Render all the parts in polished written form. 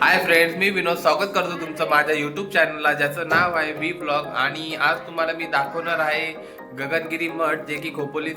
Hi friends, मी विनोद स्वागत करतो तुमचं माझ्या युट्यूब चॅनलला ज्याचं नाव आहे व्ही ब्लॉग. आणि आज तुम्हाला मी दाखवणार आहे गगनगिरी मठ, जे की खोपोली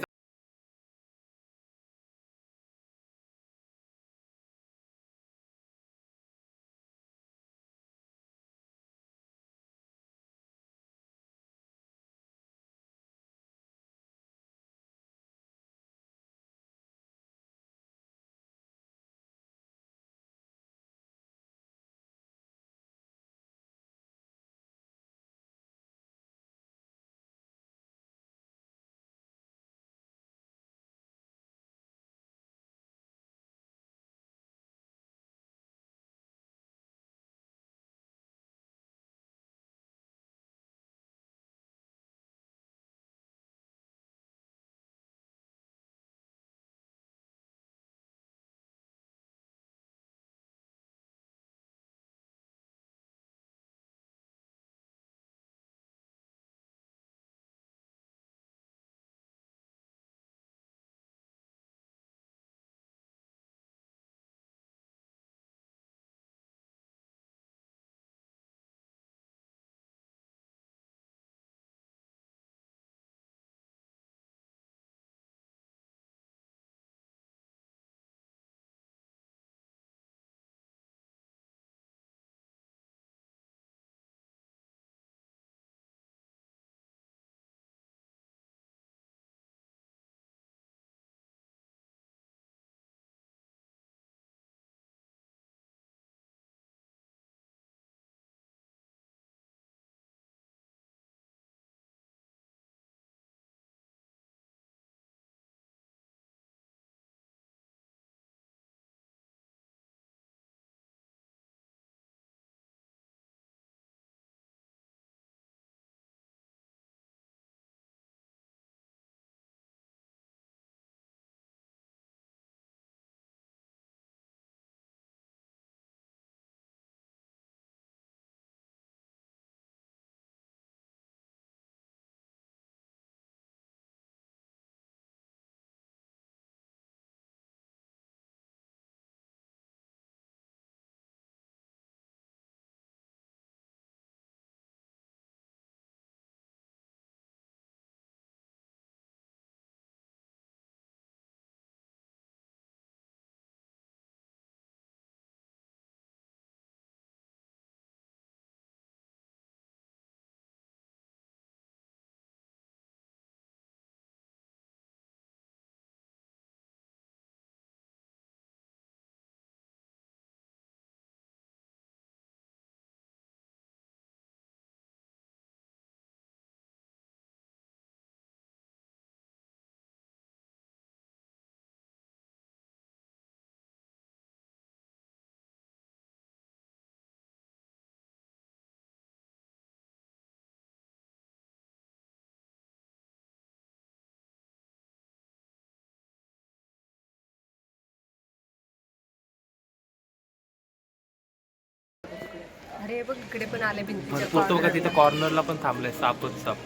अरे बघ इकडे पण आले भिंतीच्या भरपूर तो बघा तिथे कॉर्नरला. कॉर्नरला पण थांबलाय, सापच साप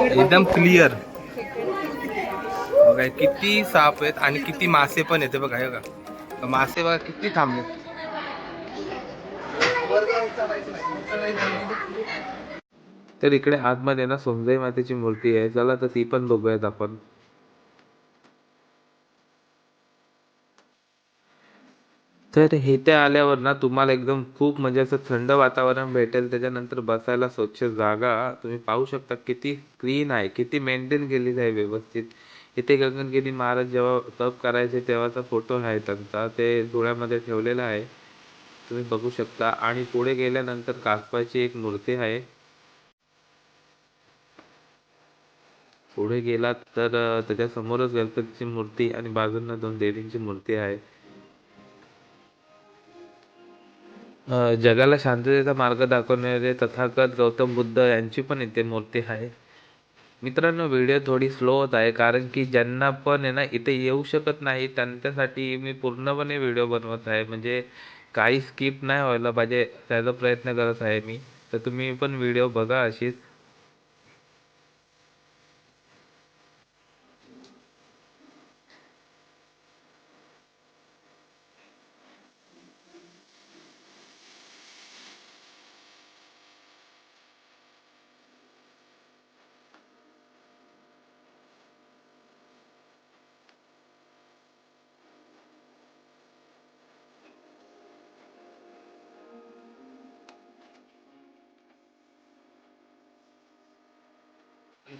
एकदम क्लिअर. बघा किती साप आहेत आणि किती मासे पण येते बघा. हे बघा मासे बघा किती थांबले. तर इकडे आतमध्ये ना सोमजाई मातेची मूर्ती आहे, चला तर ती पण बघूयात आपण. तर इथे आल्यावर ना तुम्हाला एकदम खूप म्हणजे असं थंड वातावरण भेटेल. त्याच्यानंतर बसायला स्वच्छ जागा तुम्ही पाहू शकता, किती क्लीन आहे, किती मेंटेन केलेली आहे व्यवस्थित. इथे गगनगिरी महाराज जेव्हा तप करायचे तेव्हाचा फोटो आहे त्यांचा, ते डोळ्यामध्ये ठेवलेला आहे, तुम्ही बघू शकता. आणि पुढे गेल्यानंतर कासवाची एक मूर्ती आहे. पुढे गेलात तर त्याच्या समोरच गणपतीची मूर्ती आणि बाजूंना दोन देवींची मूर्ती आहे. जगाला शांततेचा मार्ग दाखवणारे तथागत गौतम बुद्ध यांची पण इथे मूर्ती आहे. मित्रांनो, व्हिडिओ थोडी स्लो होत आहे कारण की ज्यांना पण आहे ना इथे येऊ शकत नाही त्यांच्यासाठी मी पूर्णपणे व्हिडिओ बनवत आहे, म्हणजे काही स्किप नाही व्हायला पाहिजे त्याचा प्रयत्न करत आहे मी. तर तुम्ही पण व्हिडिओ बघा अशीच.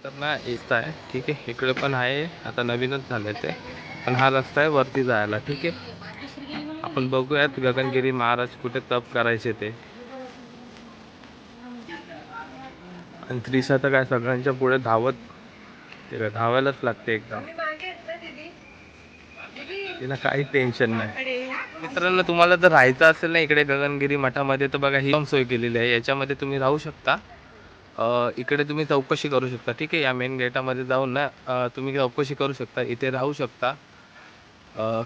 तर ना येत आहे, ठीक आहे. इकडे पण आहे, आता नवीनच झालं ते. पण हा रस्ता आहे वरती जायला, ठीक आहे. आपण बघूयात गगनगिरी महाराज कुठे तप करायचे ते. आणि त्रिशा तर काय सगळ्यांच्या पुढे धावत, ते काय धावायलाच लागते एकदम. तिला काही टेन्शन नाही. मित्रांनो, तुम्हाला जर राहायचं असेल ना इकडे गगनगिरी मठामध्ये, तर बघा ही पण सोय केलेली आहे. याच्यामध्ये तुम्ही राहू शकता. इकडे तुम्ही चौकशी करू शकता, ठीक आहे. या मेन गेटामध्ये जाऊन ना तुम्ही चौकशी करू शकता, इथे राहू शकता.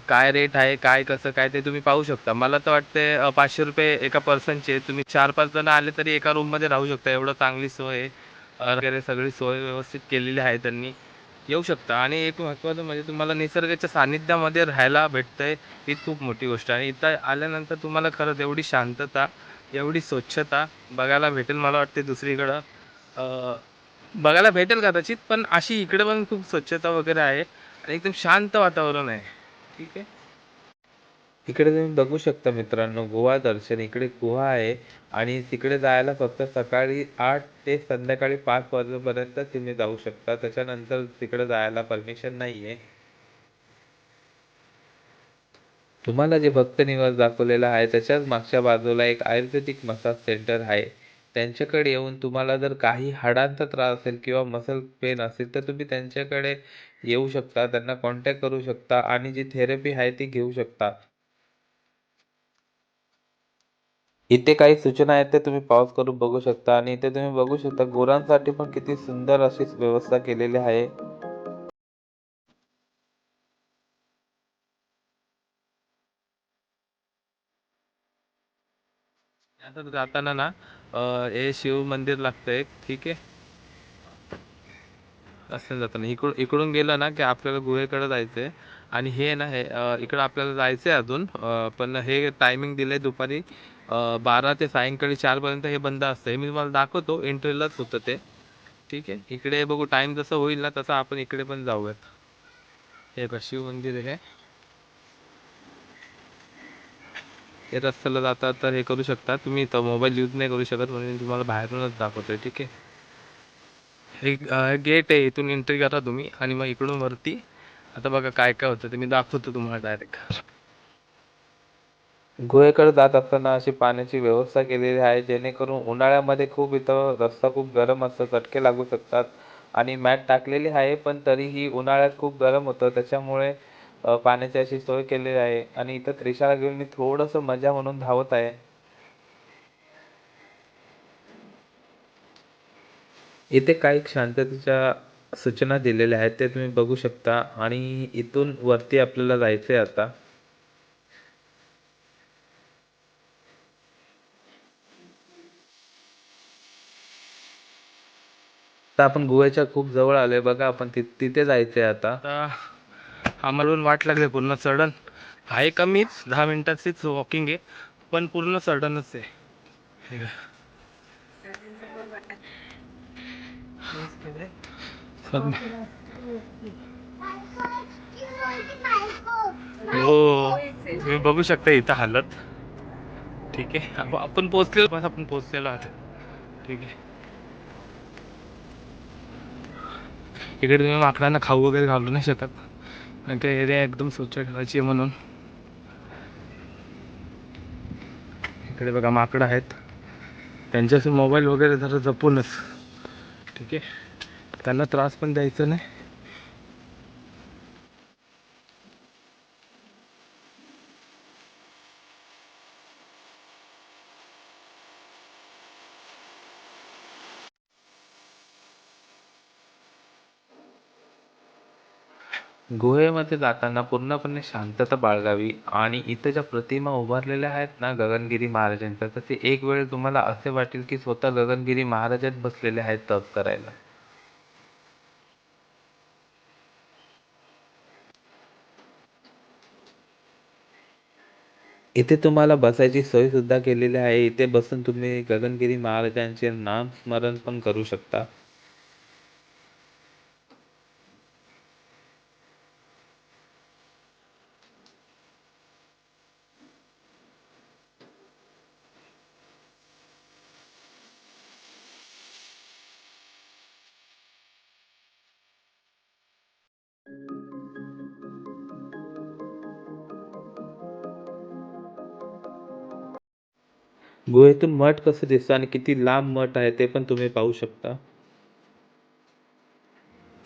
काय रेट आहे, काय कसं काय ते तुम्ही पाहू शकता. मला तर वाटते 500 रुपये एका पर्सनचे. तुम्ही 4-5 जण आले तरी एका रूममध्ये राहू शकता. एवढं चांगली सोय आहे. वगैरे सगळी सोय व्यवस्थित केलेली आहे त्यांनी. येऊ शकता. आणि एक महत्त्वाचं म्हणजे तुम्हाला निसर्गाच्या सानिध्यामध्ये राहायला भेटतंय, ही खूप मोठी गोष्ट आहे. आणि इथं आल्यानंतर तुम्हाला खरंच एवढी शांतता, एवढी स्वच्छता बघायला भेटेल मला वाटते दुसरीकडं बघायला भेटेल कदाचित, पण अशी इकडे पण खूप स्वच्छता वगैरे आहे आणि एकदम शांत वातावरण आहे. ठीक आहे. इकडे तुम्ही बघू शकता मित्रांनो, गुहा दर्शन. इकडे गुहा आहे आणि तिकडे जायला फक्त सकाळी 8 ते संध्याकाळी 5 वाजेपर्यंत तुम्ही जाऊ शकता. त्याच्यानंतर तिकडे जायला परमिशन नाहीये. तुम्हाला जे भक्त निवास दाखवलेला आहे त्याच्याच मागच्या बाजूला एक आयुर्वेदिक मसाज सेंटर आहे. त्यांच्याकडे येऊन तुम्हाला जर काही हाडांचा त्रास असेल किंवा मसल पेन असेल तर तुम्ही त्यांच्याकडे येऊ शकता, त्यांना कॉन्टॅक्ट करू शकता आणि जी थेरपी आहे ती घेऊ शकता. इथे काही सूचना आहेत ते तुम्ही पॉज करून बघू शकता. आणि इथे तुम्ही बघू शकता गुरांसाठी पण किती सुंदर अशी व्यवस्था केलेली आहे. त्यानंतर जाताना ना हे शिव मंदिर लागतं एक, ठीक आहे. असं जाताना इकडून गेलं ना की आपल्याला गुहेकडे जायचंय. आणि हे ना हे इकडं आपल्याला जायचंय अजून, पण हे टायमिंग दिलंय दुपारी 12 ते सायंकाळी 4 पर्यंत हे बंद असतं. हे मी तुम्हाला दाखवतो, एंट्रीलाच होतं ते. ठीक आहे. इकडे बघू टाइम जसं होईल ना तसं आपण इकडे पण जाऊयात. हे बघ शिव मंदिर आहे. हे रस्त्याला जातात तर हे करू शकता तुम्ही, तर मोबाईल यूज नाही करू शकत म्हणून मी तुम्हाला बाहेरूनच दाखवतोय, ठीक आहे. एक गेट आहे, इथून एंट्री करा तुम्ही आणि मग इकडून वरती. आता बघा काय काय होतं ते मी दाखवतो तुम्हाला डायरेक्ट. गुहेकडे जात असताना अशी पाण्याची व्यवस्था केलेली आहे जेणेकरून उन्हाळ्यामध्ये खूप इथं रस्ता खूप गरम असतो, चटके लागू शकतात. आणि मॅट टाकलेली आहे पण तरीही उन्हाळ्यात खूप गरम होतं, त्याच्यामुळे पाण्याची अशी सोय केलेली आहे. आणि इथं त्रिशाला घेऊन मी थोडंसं मजा म्हणून धावत आहे. इथे काही शांततेच्या सूचना दिलेल्या आहेत ते तुम्ही बघू शकता. आणि इथून वरती आपल्याला जायचंय आता. आता आपण गोव्याच्या खूप जवळ आलोय बघा, आपण तिथे जायचंय आता. आम्हाला पण वाट लागली पूर्ण सडन आहे, कमीच 10 मिनिटाचीच वॉकिंग आहे पण पूर्ण सडनच आहे. हे बघ. सब- हो, तुम्ही बघू शकता इथं हालत. ठीक आहे. आपण पोहोचलेलो, बस आपण पोहोचलेलो आहोत. ठीक आहे. इकडे तुम्ही माकडांना खाऊ वगैरे घालू नाही शकत, कारण का एरिया एकदम स्वच्छ ठेवायची आहे म्हणून. इकडे बघा माकडं आहेत, त्यांच्याशी मोबाईल वगैरे जरा जपूनच, ठीक आहे. त्यांना त्रास पण द्यायचा नाही. गुहेमध्ये जाताना पूर्णपणे शांतता बाळगावी. आणि इथं ज्या प्रतिमा उभारलेल्या आहेत ना गगनगिरी महाराजांच्या, तर ते एक वेळ तुम्हाला असे वाटेल की स्वतः गगनगिरी महाराजच बसलेले आहेत तप करायला. इथे तुम्हाला बसायची सोय सुद्धा केलेली आहे. इथे बसून तुम्ही गगनगिरी महाराजांचे नामस्मरण पण करू शकता. गुहेतून मठ कसं दिसतं आणि किती लांब मठ आहे ते पण तुम्ही पाहू शकता.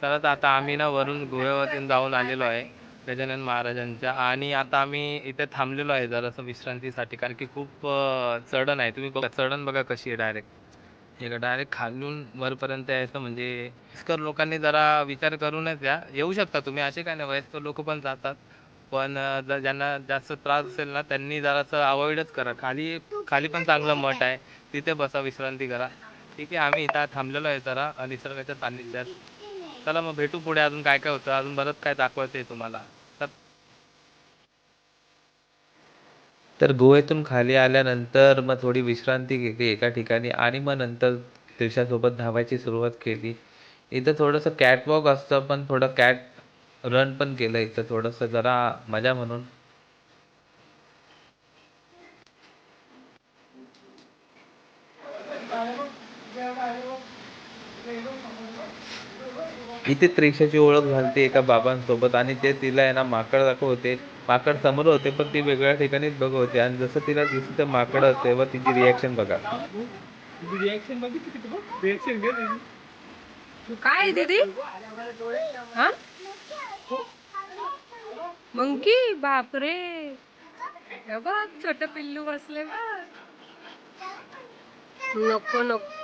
चला तर आता आम्ही ना वरून गुहेवरून जाऊन आलेलो आहे गजानन महाराजांच्या, आणि आता आम्ही इथे थांबलेलो आहे जरासं विश्रांतीसाठी, कारण की खूप चढण आहे. तुम्ही बघा चढण बघा कशी आहे डायरेक्ट. हे डायरेक्ट खालून वरपर्यंत यायचं म्हणजे वयस्कर लोकांनी जरा विचार करूनच या. येऊ शकता तुम्ही, असे काय नाही, वयस्कर लोक पण जातात. पण जर ज्यांना जास्त त्रास असेल ना त्यांनी जरासं अवॉइडच करा. खाली खाली पण चांगलं मठ आहे, तिथे बसा, विश्रांती करा. ठीक आहे, आम्ही इथं थांबलेलो आहे जरा निसर्गाच्या सान्निध्यात. चला मग भेटू पुढे, अजून काय काय होतं, अजून बरंच काय दाखवायचं तुम्हाला. तर तर गोव्यातून खाली आल्यानंतर मग थोडी विश्रांती घेतली एका ठिकाणी, आणि मग नंतर त्रिशासोबत धावायची सुरुवात केली. इथं थोडंसं कॅटवॉक असतं, पण थोडं कॅट रन पण केलं इथं थोडंसं जरा मजा म्हणून. इथे त्रिशाची ओळख झाली एका बाबांसोबत, आणि ते तिला आहे ना माकड दाखव होते. माकड समोर होते पण ती वेगळ्या ठिकाणीच बघत होते, आणि जसं तिला दिसतं माकड तेव्हा तिची रिॲक्शन बघा. रिॲक्शन बघितली तू? रिॲक्शन घे तिची. काय दीदी? हा मंकी, बापरे. हे बघ छोट पिल्लू बसले बघ. नको नको.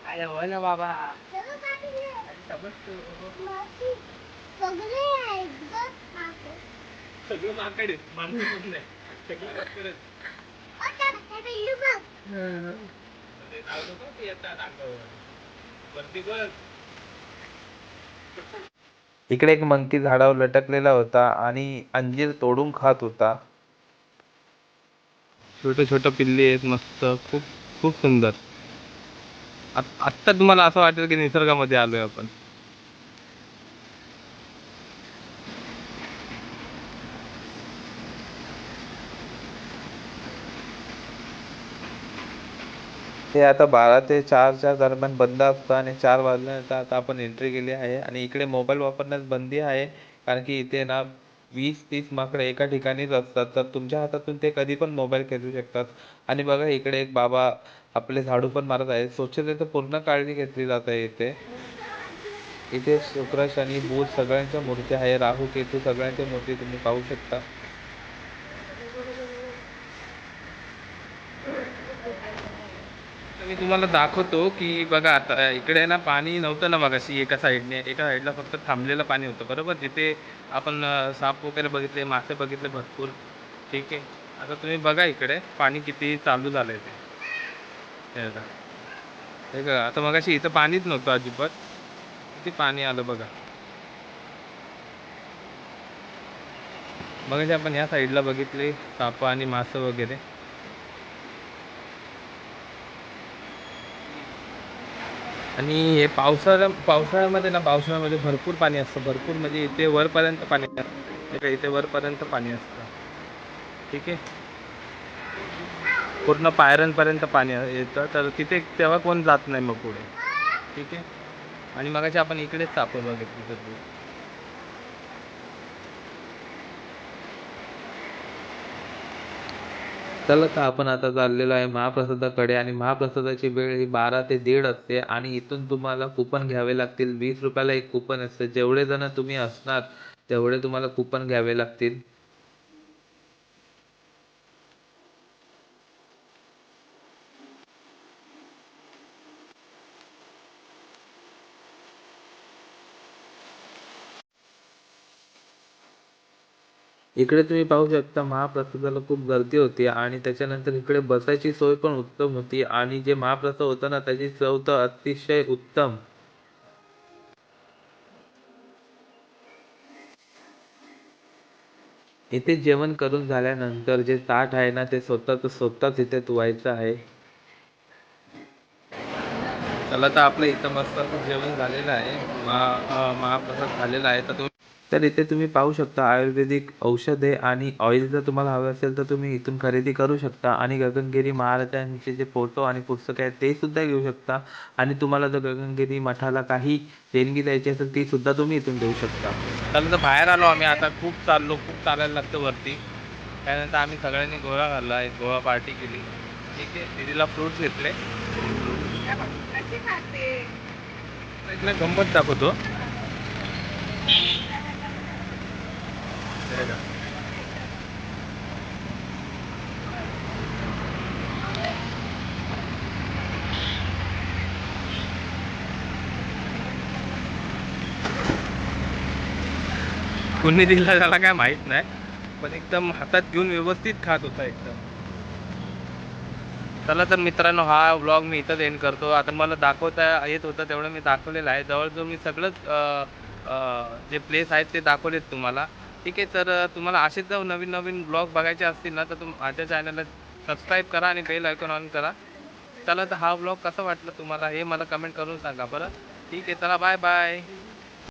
अरे हो ना बाबा. सगळं माकड आहे, माणूस पण नाही, सगळं माकड आहे. हं. ते नाव नको ते येतात अंगावर. वरती बघ. इकडे एक मंकी झाडावर लटकलेला होता आणि अंजीर तोडून खात होता. छोटे छोटे पिल्ले आहेत मस्त, खूप खूप सुंदर. आत्ता तुम्हाला असं वाटेल की निसर्गामध्ये आलोय आपण. हे आता 12 ते 4च्या दरम्यान बंद असतं, आणि 4 वाजल्यानंतर आता आपण एंट्री केली आहे, आणि इकडे मोबाईल वापरण्यास बंदी आहे, कारण की इथे ना 20-30 माकडे एका ठिकाणीच असतात, तर तुमच्या हातातून ते कधी पण मोबाईल खेचू शकतात. आणि बघा इकडे एक बाबा आपले झाडू पण मारत आहेत. स्वच्छतेचं पूर्ण काळजी घेतली जात आहे इथे. इथे शुक्र, शनी, बुध सगळ्यांच्या मूर्त्या आहे, राहू, केतू सगळ्यांच्या मूर्ती तुम्ही पाहू शकता. तर मी तुम्हाला दाखवतो की बघा आता इकडे ना पाणी नव्हतं ना मगाशी, एका साईडला फक्त थांबलेलं पाणी होतं बरोबर, जिथे आपण साप वगैरे बघितले, मासे बघितले भरपूर. ठीक आहे, आता तुम्ही बघा इकडे पाणी किती चालू झालंय ते. हे बघा. हे बघा, आता मगाशी इथं पाणीच नव्हतं अजिबात, किती पाणी आलं बघा. मगाशी आपण ह्या साईडला बघितले साप आणि मासे वगैरे. आणि हे पावसाळ्यामध्ये ना, पावसाळ्यामध्ये भरपूर पाणी असतं, भरपूर म्हणजे इथे वरपर्यंत पाणी असतं. हे काय इथे वरपर्यंत पाणी असतं. ठीक आहे, पूर्ण पायऱ्यांपर्यंत पाणी येतं, तर तिथे तेव्हा कोण जात नाही मग पुढे. ठीक आहे, आणि मगाशी आपण इकडेच साप बघितली तर. चला तर आपण आता चाललेलो आहे महाप्रसादाकडे, आणि महाप्रसादाची वेळ ही 12 ते 1:30 असते, आणि इथून तुम्हाला कुपन घ्यावे लागतील. 20 रुपयाला एक कुपन असते, जेवढे जण तुम्ही असणार तेवढे तुम्हाला कुपन घ्यावे लागतील. इकडे तुम्ही पाहू शकता महाप्रसादाला खूप गर्दी होती, आणि त्याच्यानंतर इकडे बसायची सोय पण उत्तम होती, आणि जे महाप्रसाद होता ना त्याची चव तर अतिशय उत्तम. इथे जेवण करून झाल्यानंतर जे ताट आहे ना ते स्वतःच इथे धुवायचं आहे. चला तर आपलं इथं मस्त असं जेवण झालेलं आहे, महाप्रसाद झालेला आहे. तर इथे तुम्ही पाहू शकता आयुर्वेदिक औषधे आणि ऑइल, जर तुम्हाला हवे असेल तर तुम्ही इथून खरेदी करू शकता, आणि गगनगिरी महाराजांचे जे फोटो आणि पुस्तक आहेत ते सुद्धा घेऊ शकता, आणि तुम्हाला जर गगनगिरी मठाला काही देणगी द्यायची असेल ती सुद्धा तुम्ही इथून देऊ शकता. चला तर बाहेर आलो आम्ही आता, खूप चाललो, खूप चालायला लागतं वरती. त्यानंतर आम्ही सगळ्यांनी गोळा घालला, एक गोळा पार्टी केली. ठीक आहे, दीदीला फ्रुट्स घेतले. कशी खाते? इथनं गंमत दाखवतो. हे बघा. कुणी दिला त्याला काय माहित नाही, पण एकदम हातात घेऊन व्यवस्थित खात होता एकदम. चला तर मित्रांनो, हा व्लॉग मी इथंच एंड करतो. आता मला दाखवता येत होतं तेवढं मी दाखवलेलं आहे. जवळजवळ मी सगळंच जे प्लेस आहेत ते दाखवलेत तुम्हाला. ठीक आहे, तर तुम्हाला असेच जर नवीन नवीन ब्लॉग बघायचे असतील ना, तर माझ्या चॅनलला सबस्क्राईब करा आणि बेल आयकॉन ऑन करा. चला, तर हा ब्लॉग कसा वाटला तुम्हाला हे मला कमेंट करून सांगा बरं. ठीक आहे, चला, बाय बाय.